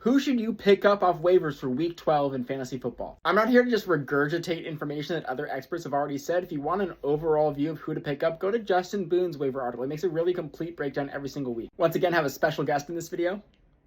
Who should you pick up off waivers for week 12 in fantasy football? I'm not here to just regurgitate information that other experts have already said. If you want an overall view of who to pick up, go to Justin Boone's waiver article. It makes a really complete breakdown every single week. Once again, have a special guest in this video.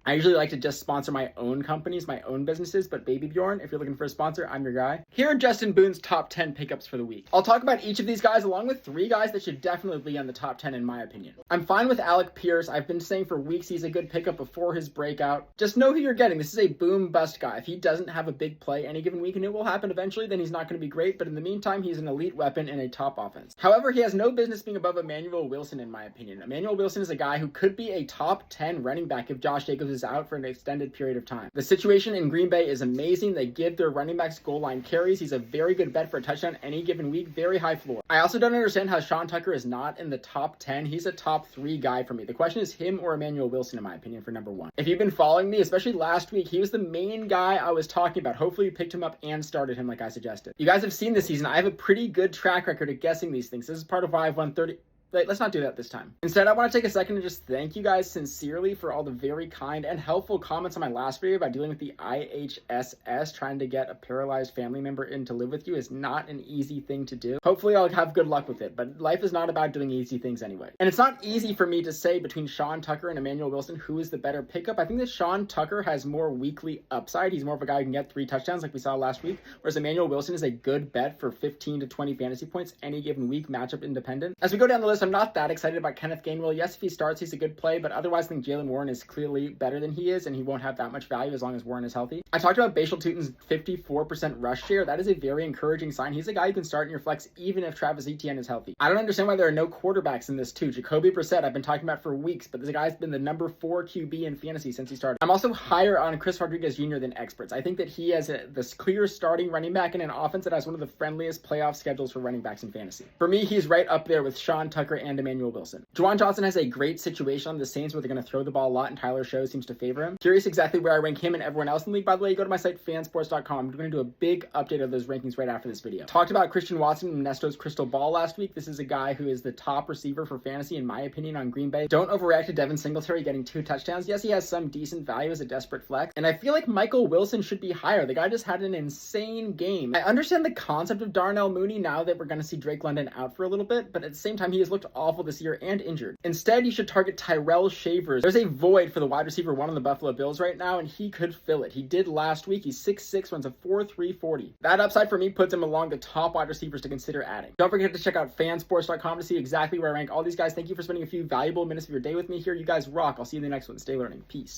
I usually like to just sponsor my own companies, my own businesses, but Baby Bjorn, if you're looking for a sponsor, I'm your guy. Here are Justin Boone's top 10 pickups for the week. I'll talk about each of these guys along with 3 guys that should definitely be on the top 10 in my opinion. I'm fine with Alec Pierce. I've been saying for weeks he's a good pickup before his breakout. Just know who you're getting. This is a boom bust guy. If he doesn't have a big play any given week, and it will happen eventually, then he's not going to be great, but in the meantime, he's an elite weapon in a top offense. However, he has no business being above Emmanuel Wilson in my opinion. Emmanuel Wilson is a guy who could be a top 10 running back if Josh Jacobs is out for an extended period of time. The situation in Green Bay is amazing. They give their running backs goal line carries. He's a very good bet for a touchdown any given week. Very high floor. I also don't understand how Sean Tucker is not in the top 10. He's a top 3 guy for me. The question is him or Emmanuel Wilson in my opinion for number 1. If you've been following me, especially last week, he was the main guy I was talking about. Hopefully you picked him up and started him like I suggested. You guys have seen this season. I have a pretty good track record of guessing these things. This is part of why I've won 30... Let's not do that this time. Instead, I want to take a second to just thank you guys sincerely for all the very kind and helpful comments on my last video about dealing with the IHSS. Trying to get a paralyzed family member in to live with you is not an easy thing to do. Hopefully, I'll have good luck with it, but life is not about doing easy things anyway. And it's not easy for me to say between Sean Tucker and Emmanuel Wilson who is the better pickup. I think that Sean Tucker has more weekly upside. He's more of a guy who can get 3 touchdowns like we saw last week, whereas Emmanuel Wilson is a good bet for 15 to 20 fantasy points any given week, matchup independent. As we go down the list, I'm not that excited about Kenneth Gainwell. Yes, if he starts, he's a good play, but otherwise I think Jalen Warren is clearly better than he is, and he won't have that much value as long as Warren is healthy. I talked about Bashal Tutin's 54% rush share. That is a very encouraging sign. He's a guy you can start in your flex even if Travis Etienne is healthy. I don't understand why there are no quarterbacks in this too. Jacoby Brissett, I've been talking about for weeks, but this guy's been the number 4 QB in fantasy since he started. I'm also higher on Chris Rodriguez Jr. than experts. I think that he has this clear starting running back in an offense that has one of the friendliest playoff schedules for running backs in fantasy. For me, he's right up there with Sean Tucker and Emmanuel Wilson. Juwan Johnson has a great situation on the Saints where they're going to throw the ball a lot and Tyler Show seems to favor him. Curious exactly where I rank him and everyone else in the league. By the way, go to my site fansports.com. I'm going to do a big update of those rankings right after this video. Talked about Christian Watson and Nesto's crystal ball last week. This is a guy who is the top receiver for fantasy in my opinion on Green Bay. Don't overreact to Devin Singletary getting 2 touchdowns. Yes, he has some decent value as a desperate flex, and I feel like Michael Wilson should be higher. The guy just had an insane game. I understand the concept of Darnell Mooney now that we're going to see Drake London out for a little bit, but at the same time he has looked awful this year and injured. Instead, you should target Tyrell Shavers. There's a void for the wide receiver 1 on the Buffalo Bills right now, and he could fill it. He did last week. He's 6'6", runs a 4.3 40. That upside for me puts him along the top wide receivers to consider adding. Don't forget to check out fansports.com to see exactly where I rank all these guys. Thank you for spending a few valuable minutes of your day with me here. You guys rock. I'll see you in the next one. Stay learning. Peace.